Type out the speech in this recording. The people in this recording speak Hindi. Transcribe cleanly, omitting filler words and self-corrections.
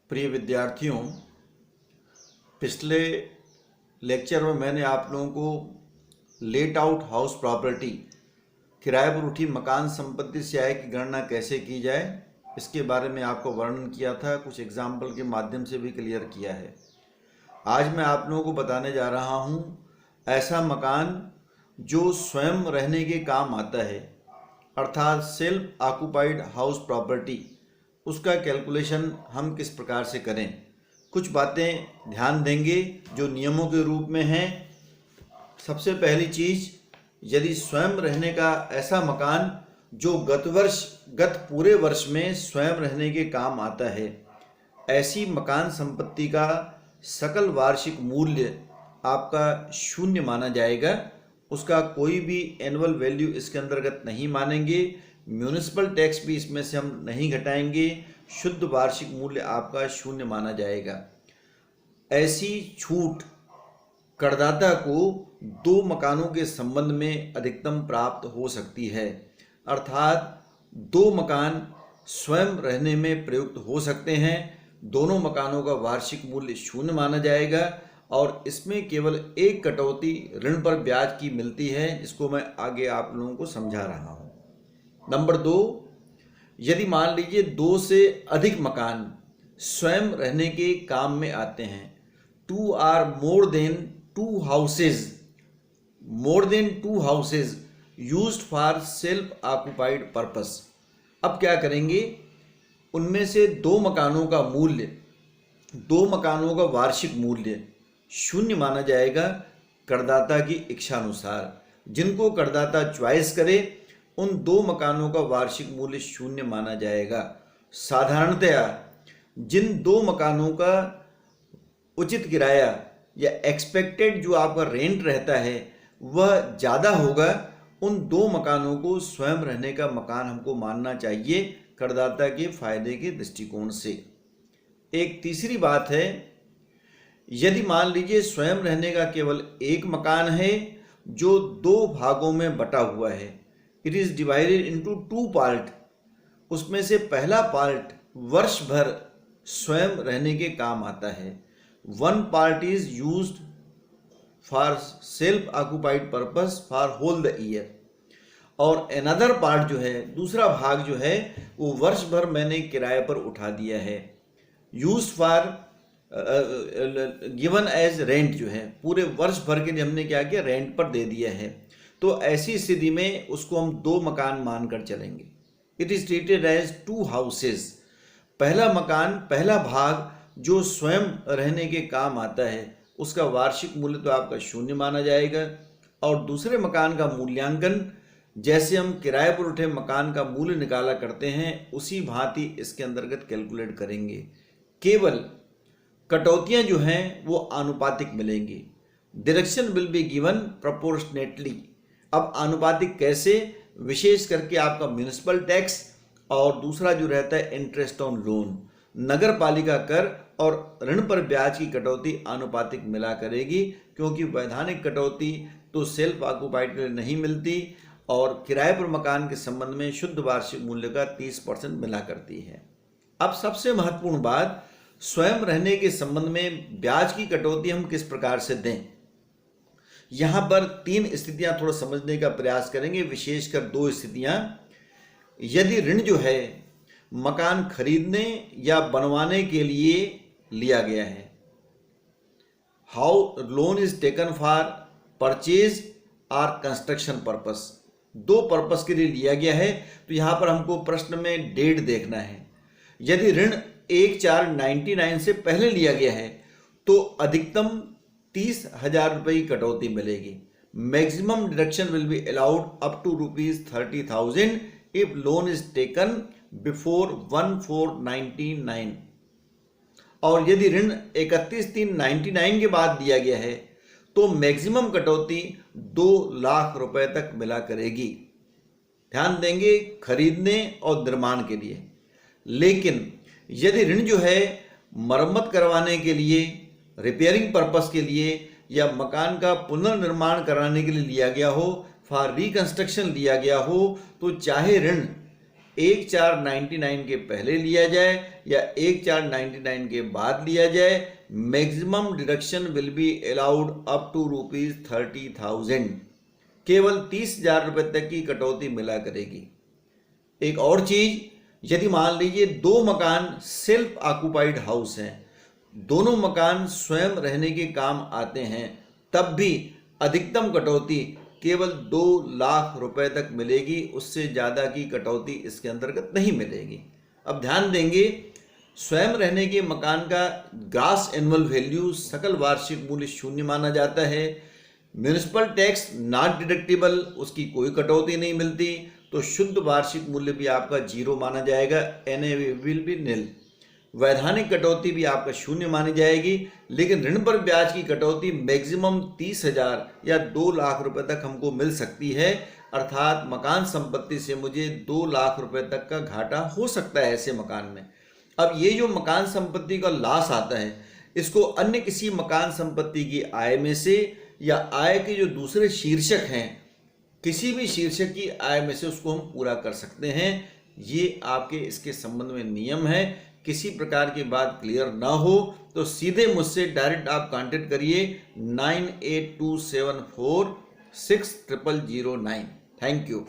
प्रिय विद्यार्थियों, पिछले लेक्चर में मैंने आप लोगों को लेट आउट हाउस प्रॉपर्टी, किराए पर उठी मकान संपत्ति से आय की गणना कैसे की जाए इसके बारे में आपको वर्णन किया था। कुछ एग्जाम्पल के माध्यम से भी क्लियर किया है। आज मैं आप लोगों को बताने जा रहा हूँ ऐसा मकान जो स्वयं रहने के काम आता है, अर्थात सेल्फ ऑक्यूपाइड हाउस प्रॉपर्टी, उसका कैलकुलेशन हम किस प्रकार से करें। कुछ बातें ध्यान देंगे जो नियमों के रूप में हैं। सबसे पहली चीज़, यदि स्वयं रहने का ऐसा मकान जो गत पूरे वर्ष में स्वयं रहने के काम आता है, ऐसी मकान संपत्ति का सकल वार्षिक मूल्य आपका शून्य माना जाएगा। उसका कोई भी एनुअल वैल्यू इसके अंतर्गत नहीं मानेंगे। म्यूनिसिपल टैक्स भी इसमें से हम नहीं घटाएंगे। शुद्ध वार्षिक मूल्य आपका शून्य माना जाएगा। ऐसी छूट करदाता को दो मकानों के संबंध में अधिकतम प्राप्त हो सकती है, अर्थात दो मकान स्वयं रहने में प्रयुक्त हो सकते हैं। दोनों मकानों का वार्षिक मूल्य शून्य माना जाएगा और इसमें केवल एक कटौती ऋण पर ब्याज की मिलती है, जिसको मैं आगे आप लोगों को समझा रहा हूँ। नंबर 2, यदि मान लीजिए 2 से अधिक मकान स्वयं रहने के काम में आते हैं, 2 are more than two houses used for self occupied purpose. अब क्या करेंगे, उनमें से दो मकानों का वार्षिक मूल्य शून्य माना जाएगा करदाता की इच्छा अनुसार। जिनको करदाता चॉइस करे उन दो मकानों का वार्षिक मूल्य शून्य माना जाएगा। साधारणतया जिन दो मकानों का उचित किराया या एक्सपेक्टेड जो आपका रेंट रहता है वह ज़्यादा होगा, उन दो मकानों को स्वयं रहने का मकान हमको मानना चाहिए करदाता के फायदे के दृष्टिकोण से। एक तीसरी बात है, यदि मान लीजिए स्वयं रहने का केवल एक मकान है जो दो भागों में बटा हुआ है, it is divided into 2 part. उसमें से पहला पार्ट वर्ष भर स्वयं रहने के काम आता है। 1 part is used for self occupied purpose for whole the year, और अनदर पार्ट जो है, दूसरा भाग जो है, वो वर्ष भर मैंने किराए पर उठा दिया है। Used for given as rent जो है, पूरे वर्ष भर के लिए हमने क्या किया, रेंट पर दे दिया है। तो ऐसी स्थिति में उसको हम दो मकान मानकर चलेंगे। It is treated as 2 houses. पहला मकान, पहला भाग जो स्वयं रहने के काम आता है, उसका वार्षिक मूल्य तो आपका शून्य माना जाएगा, और दूसरे मकान का मूल्यांकन जैसे हम किराए पर उठे मकान का मूल्य निकाला करते हैं, उसी भांति इसके अंतर्गत कैलकुलेट करेंगे। केवल कटौतियां जो हैं वो आनुपातिक मिलेंगी। Direction will be given proportionately. अब आनुपातिक कैसे, विशेष करके आपका म्यूनिसिपल टैक्स और दूसरा जो रहता है इंटरेस्ट ऑन लोन, नगर पालिका कर और ऋण पर ब्याज की कटौती आनुपातिक मिला करेगी, क्योंकि वैधानिक कटौती तो सेल्फ ऑक्यूपाइड के लिए नहीं मिलती और किराए पर मकान के संबंध में शुद्ध वार्षिक मूल्य का 30% मिला करती है। अब सबसे महत्वपूर्ण बात, स्वयं रहने के संबंध में ब्याज की कटौती हम किस प्रकार से दें। यहाँ पर 3 स्थितियाँ थोड़ा समझने का प्रयास करेंगे, विशेषकर 2 स्थितियाँ। यदि ऋण जो है मकान खरीदने या बनवाने के लिए लिया गया है, how loan is taken for purchase और कंस्ट्रक्शन पर्पस, 2 पर्पस के लिए लिया गया है, तो यहाँ पर हमको प्रश्न में डेट देखना है। यदि ऋण 1/4/99 से पहले लिया गया है तो अधिकतम 30,000 रुपये की कटौती मिलेगी। Maximum deduction will be allowed up to ₹30,000 if loan is taken before 1/4/99। और यदि ऋण 31/3/99 के बाद दिया गया है तो मैक्सिमम कटौती 2 लाख रुपए तक मिला करेगी। ध्यान देंगे खरीदने और निर्माण के लिए। लेकिन यदि ऋण जो है मरम्मत करवाने के लिए, रिपेयरिंग पर्पस के लिए या मकान का पुनर्निर्माण कराने के लिए लिया गया हो, फॉर रिकंस्ट्रक्शन लिया गया हो, तो चाहे ऋण 1/4/99 के पहले लिया जाए या 1/4/99 के बाद लिया जाए, maximum deduction will be allowed up to ₹30,000। केवल 30,000 रुपये तक की कटौती मिला करेगी। एक और चीज, यदि मान लीजिए दो मकान सेल्फ ऑक्युपाइड हाउस हैं, दोनों मकान स्वयं रहने के काम आते हैं, तब भी अधिकतम कटौती केवल 2 लाख रुपए तक मिलेगी, उससे ज़्यादा की कटौती इसके अंतर्गत नहीं मिलेगी। अब ध्यान देंगे, स्वयं रहने के मकान का ग्रॉस एनुअल वैल्यू सकल वार्षिक मूल्य 0 माना जाता है। म्यूनिसिपल टैक्स नॉट डिडक्टिबल, उसकी कोई कटौती नहीं मिलती, तो शुद्ध वार्षिक मूल्य भी आपका 0 माना जाएगा, NAV विल बी निल। वैधानिक कटौती भी आपका 0 मानी जाएगी, लेकिन ऋण पर ब्याज की कटौती मैक्सिमम 30,000 या 2 लाख रुपए तक हमको मिल सकती है। अर्थात मकान संपत्ति से मुझे 2 लाख रुपए तक का घाटा हो सकता है ऐसे मकान में। अब ये जो मकान संपत्ति का लॉस आता है, इसको अन्य किसी मकान संपत्ति की आय में से या आय के जो दूसरे शीर्षक हैं, किसी भी शीर्षक की आय में से उसको हम पूरा कर सकते हैं। ये आपके इसके संबंध में नियम है। किसी प्रकार की बात क्लियर ना हो तो सीधे मुझसे डायरेक्ट आप कांटेक्ट करिए 9827460009। Thank you.